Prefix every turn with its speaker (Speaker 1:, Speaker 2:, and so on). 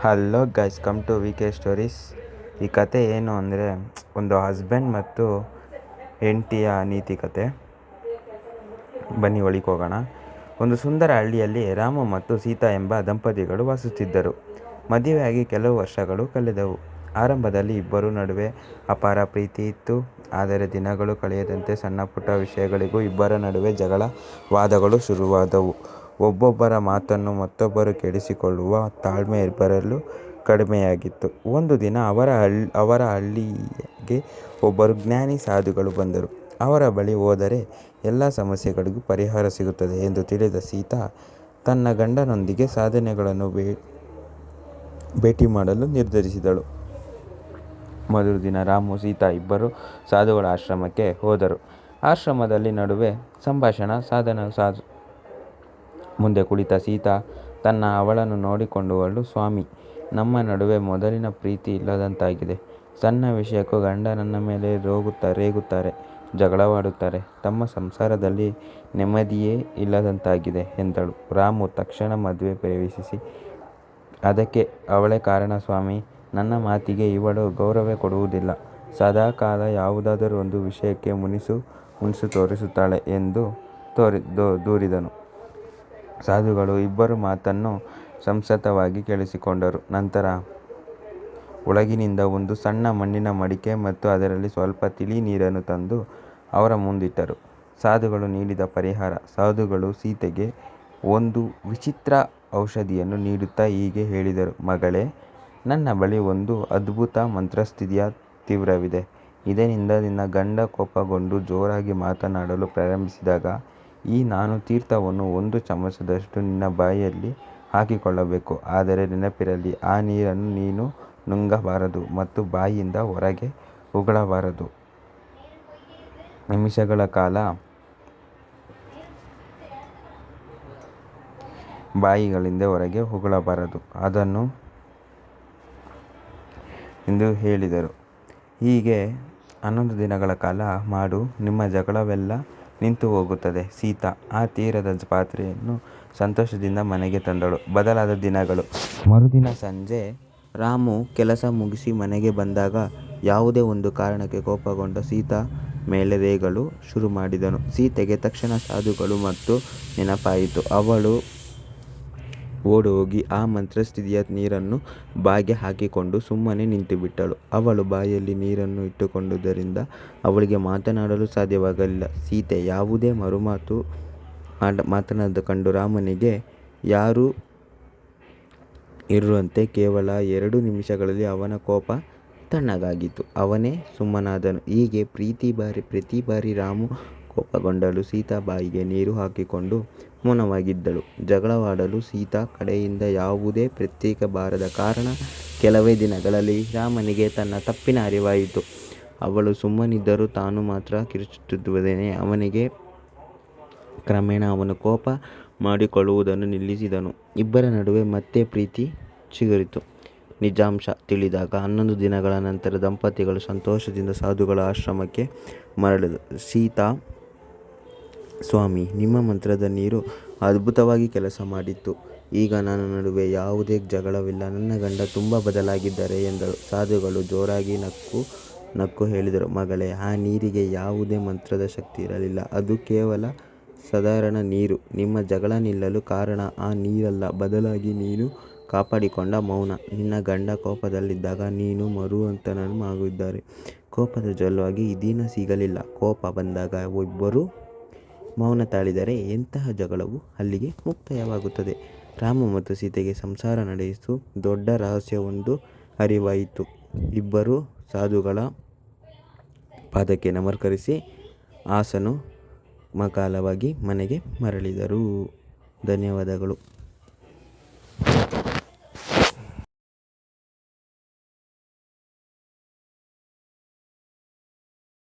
Speaker 1: Hello guys, come to V K stories. ಈ ಕತೆ ಏನು ಅಂದರೆ, ಒಂದು ಹಸ್ಬೆಂಡ್ ಮತ್ತು ಹೆಂಡತಿಯ ನೀತಿ ಕತೆ. ಬನ್ನಿ ಒಳಗೆ ಹೋಗೋಣ. ಒಂದು ಸುಂದರ ಹಳ್ಳಿಯಲ್ಲಿ ರಾಮು ಮತ್ತು ಸೀತಾ ಎಂಬ ದಂಪತಿಗಳು ವಾಸಿಸುತ್ತಿದ್ದರು. ಮದುವೆಯಾಗಿ ಕೆಲವು ವರ್ಷಗಳು ಕಳೆದವು. ಆರಂಭದಲ್ಲಿ ಇಬ್ಬರ ನಡುವೆ ಅಪಾರ ಪ್ರೀತಿ ಇತ್ತು. ಆದರೆ ದಿನಗಳು ಕಳೆದಂತೆ ಸಣ್ಣ ಪುಟ್ಟ ವಿಷಯಗಳಿಗೂ ಇಬ್ಬರ ನಡುವೆ ಜಗಳ, ವಾದಗಳು ಶುರುವಾದವು. ಒಬ್ಬೊಬ್ಬರ ಮಾತನ್ನು ಮತ್ತೊಬ್ಬರು ಕೇಳಿಸಿಕೊಳ್ಳುವ ತಾಳ್ಮೆ ಇಬ್ಬರಲ್ಲೂ ಕಡಿಮೆಯಾಗಿತ್ತು. ಒಂದು ದಿನ ಅವರ ಹಳ್ಳಿಗೆ ಒಬ್ಬರು ಜ್ಞಾನಿ ಸಾಧುಗಳು ಬಂದರು. ಅವರ ಬಳಿ ಹೋದರೆ ಎಲ್ಲ ಸಮಸ್ಯೆಗಳಿಗೂ ಪರಿಹಾರ ಸಿಗುತ್ತದೆ ಎಂದು ತಿಳಿದ ಸೀತಾ ತನ್ನ ಗಂಡನೊಂದಿಗೆ ಸಾಧನೆಗಳನ್ನು ಭೇಟಿ ಮಾಡಲು ನಿರ್ಧರಿಸಿದಳು. ಮರುದಿನ ರಾಮು, ಸೀತಾ ಇಬ್ಬರು ಸಾಧುಗಳ ಆಶ್ರಮಕ್ಕೆ ಹೋದರು. ಆಶ್ರಮದಲ್ಲಿ ನಡುವೆ ಸಂಭಾಷಣಾ ಸಾಧು ಮುಂದೆ ಕುಳಿತ ಸೀತಾ ಅವಳನ್ನು ನೋಡಿಕೊಂಡವಳು, ಸ್ವಾಮಿ, ನಮ್ಮ ನಡುವೆ ಮೊದಲಿನ ಪ್ರೀತಿ ಇಲ್ಲದಂತಾಗಿದೆ. ಸಣ್ಣ ವಿಷಯಕ್ಕೂ ಗಂಡ ನನ್ನ ಮೇಲೆ ರೇಗುತ್ತಾರೆ, ಜಗಳವಾಡುತ್ತಾರೆ. ತಮ್ಮ ಸಂಸಾರದಲ್ಲಿ ನೆಮ್ಮದಿಯೇ ಇಲ್ಲದಂತಾಗಿದೆ ಎಂದಳು. ರಾಮು ತಕ್ಷಣ ಮದುವೆ ಪ್ರವೇಶಿಸಿ, ಅದಕ್ಕೆ ಅವಳೇ ಕಾರಣ ಸ್ವಾಮಿ. ನನ್ನ ಮಾತಿಗೆ ಇವಳು ಗೌರವ ಕೊಡುವುದಿಲ್ಲ. ಸದಾ ಕಾಲ ಯಾವುದಾದರೂ ಒಂದು ವಿಷಯಕ್ಕೆ ಮುನಿಸು ತೋರಿಸುತ್ತಾಳೆ ಎಂದು ದೂರಿದನು. ಸಾಧುಗಳು ಇಬ್ಬರ ಮಾತನ್ನು ಸಂಸತ್ತವಾಗಿ ಕೇಳಿಸಿಕೊಂಡರು. ನಂತರ ಒಳಗಿನಿಂದ ಒಂದು ಸಣ್ಣ ಮಣ್ಣಿನ ಮಡಿಕೆ ಮತ್ತು ಅದರಲ್ಲಿ ಸ್ವಲ್ಪ ತಿಳಿ ನೀರನ್ನು ತಂದು ಅವರ ಮುಂದಿಟ್ಟರು. ಸಾಧುಗಳು ನೀಡಿದ ಪರಿಹಾರ. ಸಾಧುಗಳು ಸೀತೆಗೆ ಒಂದು ವಿಚಿತ್ರ ಔಷಧಿಯನ್ನು ನೀಡುತ್ತಾ ಹೀಗೆ ಹೇಳಿದರು, ಮಗಳೇ, ನನ್ನ ಬಳಿ ಒಂದು ಅದ್ಭುತ ಮಂತ್ರಸಿದ್ಧಿಯ ತೀವ್ರವಿದೆ. ಇದರಿಂದ ನಿನ್ನ ಗಂಡ ಕೋಪಗೊಂಡು ಜೋರಾಗಿ ಮಾತನಾಡಲು ಪ್ರಾರಂಭಿಸಿದಾಗ ನಾನು ತೀರ್ಥವನ್ನು 1 ಚಮಚದಷ್ಟು ನಿನ್ನ ಬಾಯಿಯಲ್ಲಿ ಹಾಕಿಕೊಳ್ಳಬೇಕು. ಆದರೆ ನೆನಪಿರಲಿ, ಆ ನೀರನ್ನು ನೀನು ನುಂಗಬಾರದು ಮತ್ತು ಬಾಯಿಯಿಂದ ಹೊರಗೆ ಉಗುಳಬಾರದು. ನಿಮಿಷಗಳ ಕಾಲ ಬಾಯಿಗಳಿಂದ ಹೊರಗೆ ಉಗುಳಬಾರದು ಅದನ್ನು ಎಂದು ಹೇಳಿದರು. ಹೀಗೆ 11 ದಿನಗಳ ಕಾಲ ಮಾಡು, ನಿಮ್ಮ ಜಗಳವೆಲ್ಲ ನಿಂತು ಹೋಗುತ್ತದೆ. ಸೀತಾ ಆ ತೀರದ ಪಾತ್ರೆಯನ್ನು ಸಂತೋಷದಿಂದ ಮನೆಗೆ ತಂದಳು. ಬದಲಾದ ದಿನಗಳು. ಮರುದಿನ ಸಂಜೆ ರಾಮು ಕೆಲಸ ಮುಗಿಸಿ ಮನೆಗೆ ಬಂದಾಗ ಯಾವುದೇ ಒಂದು ಕಾರಣಕ್ಕೆ ಕೋಪಗೊಂಡ ಸೀತಾ ಮೇಲೆ ರೇಗಲು ಶುರು ಮಾಡಿದನು. ಸೀತೆಗೆ ತಕ್ಷಣ ಸಾಧುಗಳು ಮತ್ತು ನೆನಪಾಯಿತು. ಅವಳು ಓಡೋಗಿ ಆ ಮಂತ್ರಸಿದ್ಧಿಯ ನೀರನ್ನು ಬಾಯಿಗೆ ಹಾಕಿಕೊಂಡು ಸುಮ್ಮನೆ ನಿಂತುಬಿಟ್ಟಳು. ಅವಳು ಬಾಯಲ್ಲಿ ನೀರನ್ನು ಇಟ್ಟುಕೊಂಡುದರಿಂದ ಅವಳಿಗೆ ಮಾತನಾಡಲು ಸಾಧ್ಯವಾಗಲಿಲ್ಲ. ಸೀತೆ ಯಾವುದೇ ಮರುಮಾತು ಮಾತನಾಡದ ಕಂಡು ರಾಮನಿಗೆ ಯಾರೂ ಇರುವಂತೆ ಕೇವಲ 2 ನಿಮಿಷಗಳಲ್ಲಿ ಅವನ ಕೋಪ ತಣ್ಣಗಾಗಿತು. ಅವನೇ ಸುಮ್ಮನಾದನು. ಹೀಗೆ ಪ್ರತಿ ಬಾರಿ ರಾಮು ಕೋಪಗೊಂಡಳು ಸೀತಾ ಬಾಯಿಗೆ ನೀರು ಹಾಕಿಕೊಂಡು ಮೌನವಾಗಿದ್ದಳು. ಜಗಳವಾಡಲು ಸೀತಾ ಕಡೆಯಿಂದ ಯಾವುದೇ ಪ್ರತ್ಯೇಕ ಬಾರದ ಕಾರಣ ಕೆಲವೇ ದಿನಗಳಲ್ಲಿ ರಾಮನಿಗೆ ತನ್ನ ತಪ್ಪಿನ ಅರಿವಾಯಿತು. ಅವಳು ಸುಮ್ಮನಿದ್ದರೂ ತಾನು ಮಾತ್ರ ಕಿರುಚುತ್ತಿರುವುದನ್ನೇ ಅವನಿಗೆ ಕ್ರಮೇಣ ಅವನು ಕೋಪ ಮಾಡಿಕೊಳ್ಳುವುದನ್ನು ನಿಲ್ಲಿಸಿದನು. ಇಬ್ಬರ ನಡುವೆ ಮತ್ತೆ ಪ್ರೀತಿ ಚಿಗುರಿತು. ನಿಜಾಂಶ ತಿಳಿದಾಗ 11 ದಿನಗಳ ನಂತರ ದಂಪತಿಗಳು ಸಂತೋಷದಿಂದ ಸಾಧುಗಳ ಆಶ್ರಮಕ್ಕೆ ಮರಳಿದರು. ಸೀತಾ, ಸ್ವಾಮಿ, ನಿಮ್ಮ ಮಂತ್ರದ ನೀರು ಅದ್ಭುತವಾಗಿ ಕೆಲಸ ಮಾಡಿತ್ತು. ಈಗ ನನ್ನ ನಡುವೆ ಯಾವುದೇ ಜಗಳವಿಲ್ಲ. ನನ್ನ ಗಂಡ ತುಂಬ ಬದಲಾಗಿದ್ದಾರೆ ಎಂದಳು. ಸಾಧುಗಳು ಜೋರಾಗಿ ನಕ್ಕು ಹೇಳಿದರು, ಮಗಳೇ, ಆ ನೀರಿಗೆ ಯಾವುದೇ ಮಂತ್ರದ ಶಕ್ತಿ ಇರಲಿಲ್ಲ. ಅದು ಕೇವಲ ಸಾಧಾರಣ ನೀರು. ನಿಮ್ಮ ಜಗಳ ನಿಲ್ಲಲು ಕಾರಣ ಆ ನೀರಲ್ಲ, ಬದಲಾಗಿ ನೀನು ಕಾಪಾಡಿಕೊಂಡ ಮೌನ. ನಿನ್ನ ಗಂಡ ಕೋಪದಲ್ಲಿದ್ದಾಗ ನೀನು ಮರುವಂತನಾಗಿದ್ದಾರೆ. ಕೋಪದ ಜಲವಾಗಿ ಈ ದಿನ ಸಿಗಲಿಲ್ಲ. ಕೋಪ ಬಂದಾಗ ಇಬ್ಬರು ಮೌನ ತಾಳಿದರೆ ಎಂತಹ ಜಗಳವೂ ಅಲ್ಲಿಗೆ ಮುಕ್ತಾಯವಾಗುತ್ತದೆ. ರಾಮ ಮತ್ತು ಸೀತೆಗೆ ಸಂಸಾರ ನಡೆಸು ದೊಡ್ಡ ರಹಸ್ಯವೊಂದು ಅರಿವಾಯಿತು. ಇಬ್ಬರು ಸಾಧುಗಳ ಪಾದಕ್ಕೆ ನಮಸ್ಕರಿಸಿ ಆಸನು ಮಕಾಲವಾಗಿ ಮನೆಗೆ ಮರಳಿದರು. ಧನ್ಯವಾದಗಳು.